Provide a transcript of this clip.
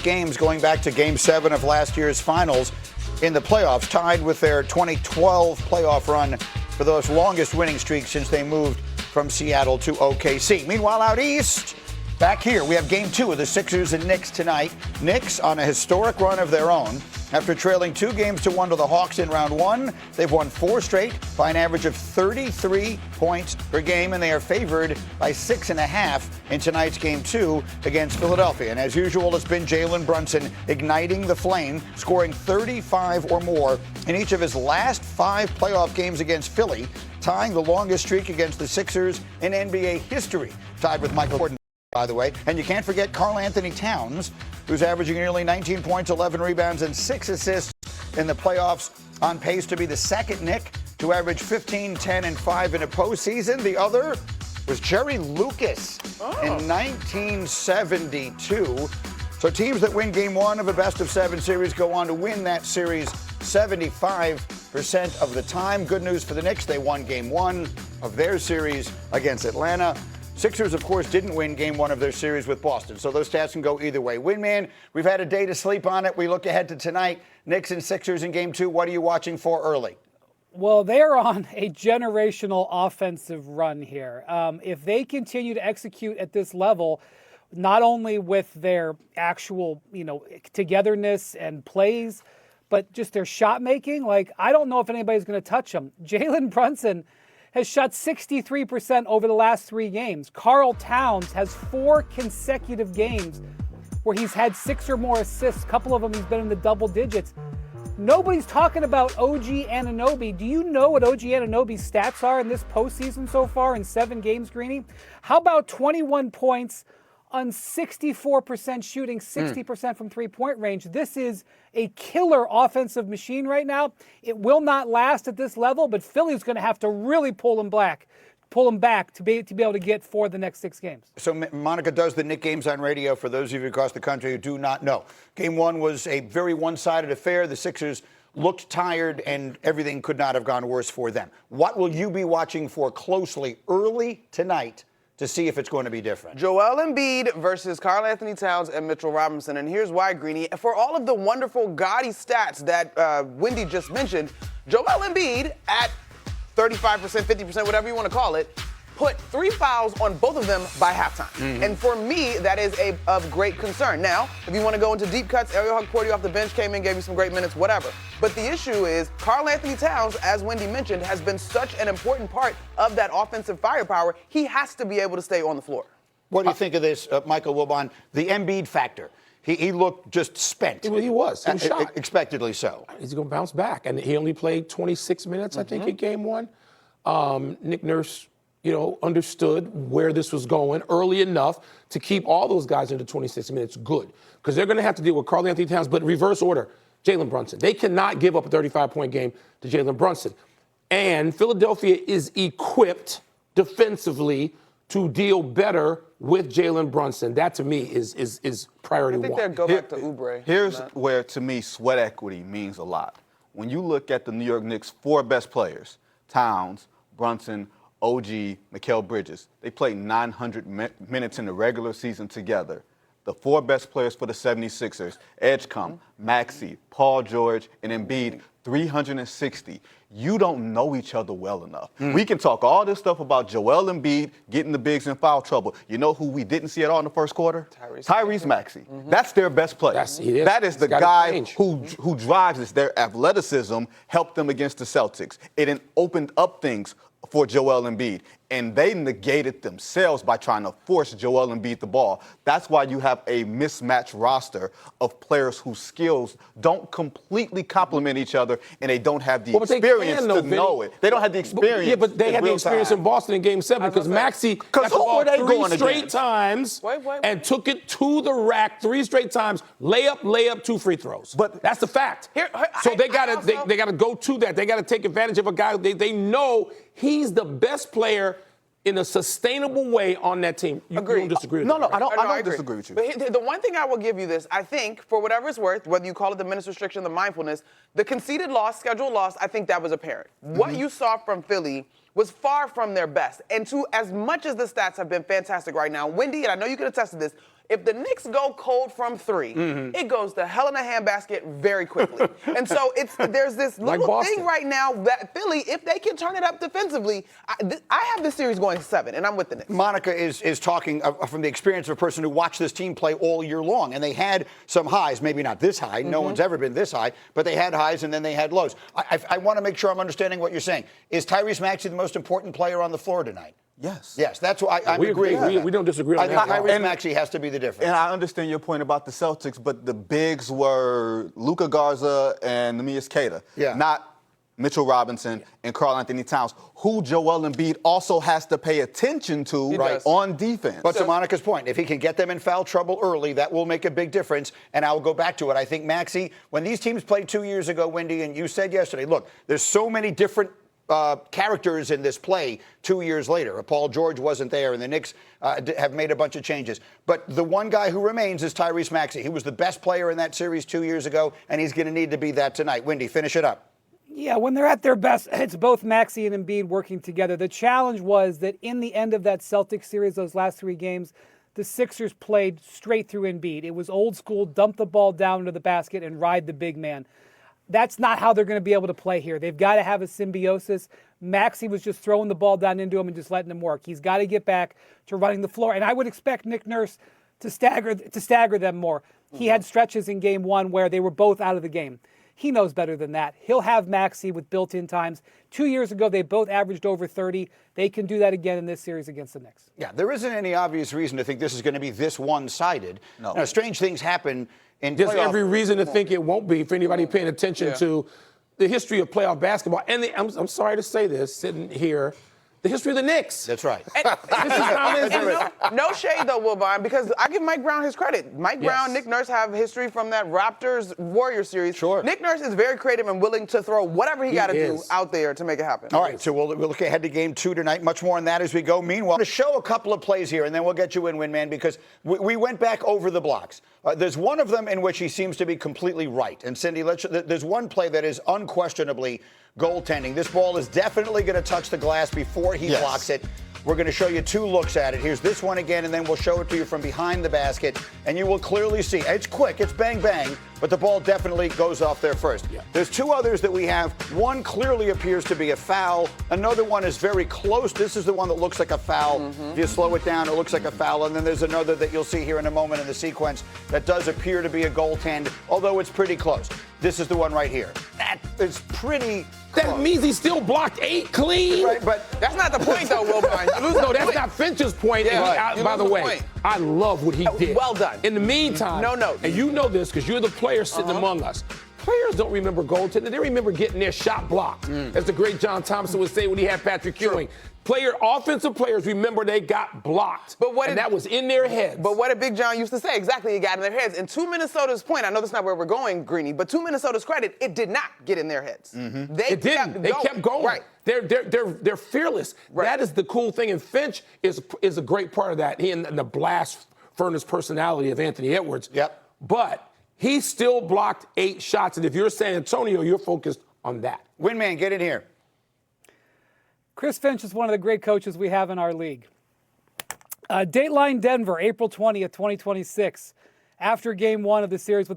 games going back to Game 7 of last year's finals in the playoffs, tied with their 2012 playoff run for those longest winning streaks since they moved from Seattle to OKC. Meanwhile, out east, back here, we have Game 2 of the Sixers and Knicks tonight. Knicks on a historic run of their own. After trailing 2-1 to the Hawks in round 1, they've won 4 straight by an average of 33 points per game, and they are favored by 6.5 in tonight's Game 2 against Philadelphia. And as usual, it's been Jalen Brunson igniting the flame, scoring 35 or more in each of his last 5 playoff games against Philly, tying the longest streak against the Sixers in NBA history, tied with Michael Jordan, by the way. And you can't forget Karl-Anthony Towns, who's averaging nearly 19 points, 11 rebounds, and 6 assists in the playoffs, on pace to be the second Knick to average 15, 10, and 5 in a postseason. The other was Jerry Lucas in 1972. So teams that win Game 1 of a best-of-7 series go on to win that series 75% of the time. Good news for the Knicks. They won Game 1 of their series against Atlanta. Sixers, of course, didn't win Game 1 of their series with Boston, so those stats can go either way. Winman, we've had a day to sleep on it. We look ahead to tonight. Knicks and Sixers in Game 2. What are you watching for early? Well, they're on a generational offensive run here. If they continue to execute at this level, not only with their actual, togetherness and plays, but just their shot making, I don't know if anybody's going to touch them. Jalen Brunson has shot 63% over the last 3 games. Karl Towns has 4 consecutive games where he's had 6 or more assists. A couple of them he's been in the double digits. Nobody's talking about OG Anunoby. Do you know what OG Anunoby's stats are in this postseason so far in 7 games, Greeny? How about 21 points on 64% shooting, 60% from three-point range? This is a killer offensive machine right now. It will not last at this level, but Philly's going to have to really pull him back to be able to get for the next 6 games. So Monica does the Knick games on radio for those of you across the country who do not know. Game 1 was a very one-sided affair. The Sixers looked tired, and everything could not have gone worse for them. What will you be watching for closely early tonight to see if it's going to be different? Joel Embiid versus Karl-Anthony Towns and Mitchell Robinson. And here's why, Greeny. For all of the wonderful, gaudy stats that Wendy just mentioned, Joel Embiid at 35%, 50%, whatever you want to call it, put 3 fouls on both of them by halftime. And for me, that is of great concern. Now, if you want to go into deep cuts, Ariel Hug-Porty off the bench came in, gave you some great minutes, whatever. But the issue is Karl-Anthony Towns, as Wendy mentioned, has been such an important part of that offensive firepower. He has to be able to stay on the floor. What do you think of this, Michael Wilbon, the Embiid factor? He looked just spent. He was shot. Expectedly so. He's going to bounce back. And he only played 26 minutes, I think, in Game 1. Nick Nurse, understood where this was going early enough to keep all those guys into 26 minutes good. Because they're going to have to deal with Karl-Anthony Towns, but reverse order, Jalen Brunson. They cannot give up a 35-point game to Jalen Brunson. And Philadelphia is equipped defensively to deal better with Jalen Brunson. That, to me, is priority one. I think they'll go back to Oubre. Here's where, to me, sweat equity means a lot. When you look at the New York Knicks' 4 best players, Towns, Brunson, OG, Mikal Bridges, they played 900 minutes in the regular season together. The 4 best players for the 76ers, Edgecombe, Maxey, Paul George, and Embiid, 360. You don't know each other well enough. We can talk all this stuff about Joel Embiid getting the bigs in foul trouble. You know who we didn't see at all in the first quarter? Tyrese Maxey. That's their best player. That is the guy who drives this. Their athleticism helped them against the Celtics. It opened up things for Joel Embiid, and they negated themselves by trying to force Joel Embiid the ball. That's why you have a mismatched roster of players whose skills don't completely complement each other, and they don't have the experience to know it. They don't have the experience. But they had the experience in Boston in Game 7 because Maxey got the ball 3 straight times and took it to the rack 3 straight times, layup, 2 free throws. But that's the fact. So they got to go to that. They got to take advantage of a guy they know he's the best player in a sustainable way on that team. You don't disagree with that? No, I don't disagree with you. But the one thing I will give you this, I think, for whatever it's worth, whether you call it the minutes restriction, the mindfulness, the conceded loss, scheduled loss, I think that was apparent. What you saw from Philly was far from their best. And to as much as the stats have been fantastic right now, Wendy, and I know you can attest to this, if the Knicks go cold from 3, it goes to hell in a handbasket very quickly. And so there's this Like little Boston. thing right now that Philly, if they can turn it up defensively, I have this series going 7, and I'm with the Knicks. Monica is talking from the experience of a person who watched this team play all year long, and they had some highs, maybe not this high. No one's ever been this high, but they had highs and then they had lows. I want to make sure I'm understanding what you're saying. Is Tyrese Maxey the most important player on the floor tonight? Yes. Yes, that's what I We agree. agree. We don't disagree on I think that. Tyrese Maxey has to be the difference. And I understand your point about the Celtics, but the bigs were Luka Garza and Nemias Queta, not Mitchell Robinson and Karl Anthony Towns, who Joel Embiid also has to pay attention to on defense. But to Monica's point, if he can get them in foul trouble early, that will make a big difference. And I will go back to it. I think Maxey, when these teams played 2 years ago, Wendy, and you said yesterday, look, there's so many different characters in this play 2 years later. Paul George wasn't there, and the Knicks have made a bunch of changes. But the one guy who remains is Tyrese Maxey. He was the best player in that series 2 years ago, and he's going to need to be that tonight. Wendy, finish it up. Yeah, when they're at their best, it's both Maxey and Embiid working together. The challenge was that in the end of that Celtics series, those last 3 games, the Sixers played straight through Embiid. It was old school, dump the ball down into the basket and ride the big man. That's not how they're going to be able to play here. They've got to have a symbiosis. Maxey was just throwing the ball down into him and just letting him work. He's got to get back to running the floor. And I would expect Nick Nurse to stagger them more. He had stretches in game 1 where they were both out of the game. He knows better than that. He'll have Maxey with built-in times. 2 years ago, they both averaged over 30. They can do that again in this series against the Knicks. Yeah, there isn't any obvious reason to think this is going to be this one-sided. No. Now, strange things happen in There's playoff. every reason to think it won't be for anybody paying attention to the history of playoff basketball. And I'm sorry to say this, sitting here, the history of the Knicks. That's right. No shade, though, Wilbon, because I give Mike Brown his credit. Mike Brown, Nick Nurse have history from that Raptors-Warriors series. Sure. Nick Nurse is very creative and willing to throw whatever he got to do out there to make it happen. All right, so we'll look ahead to game 2 tonight. Much more on that as we go. Meanwhile, to show a couple of plays here, and then we'll get you in, Winman, because we went back over the blocks. There's one of them in which he seems to be completely right. And, Cindy, there's one play that is unquestionably goaltending. This ball is definitely going to touch the glass before he blocks it. We're going to show you 2 looks at it. Here's this one again, and then we'll show it to you from behind the basket, and you will clearly see. It's quick, it's bang, bang, but the ball definitely goes off there first. There's 2 others that we have. One clearly appears to be a foul. Another one is very close. This is the one that looks like a foul. If you slow it down, it looks like a foul. And then there's another that you'll see here in a moment in the sequence that does appear to be a goaltend, although it's pretty close. This is the one right here. That is pretty close. That means he still blocked 8 clean. Right, but That's not the point, though, Wilbon. No, that's not Finch's point. Yeah, And you by lose the the way, point. I love what he did. Well done. In the meantime, and you know this because you're the player sitting among us. Players don't remember goaltending. They remember getting their shot blocked, as the great John Thompson would say when he had Patrick Ewing. Offensive players remember they got blocked, and that was in their heads. But what did Big John used to say? Exactly, it got in their heads. And to Minnesota's point, I know that's not where we're going, Greeny, but to Minnesota's credit, it did not get in their heads. They kept going. Right. They're fearless. Right. That is the cool thing, and Finch is a great part of that. He and the blast furnace personality of Anthony Edwards. Yep. But he still blocked 8 shots, and if you're San Antonio, you're focused on that. Winman, get in here. Chris Finch is one of the great coaches we have in our league. Dateline Denver, April 20th, 2026. After game 1 of the series with the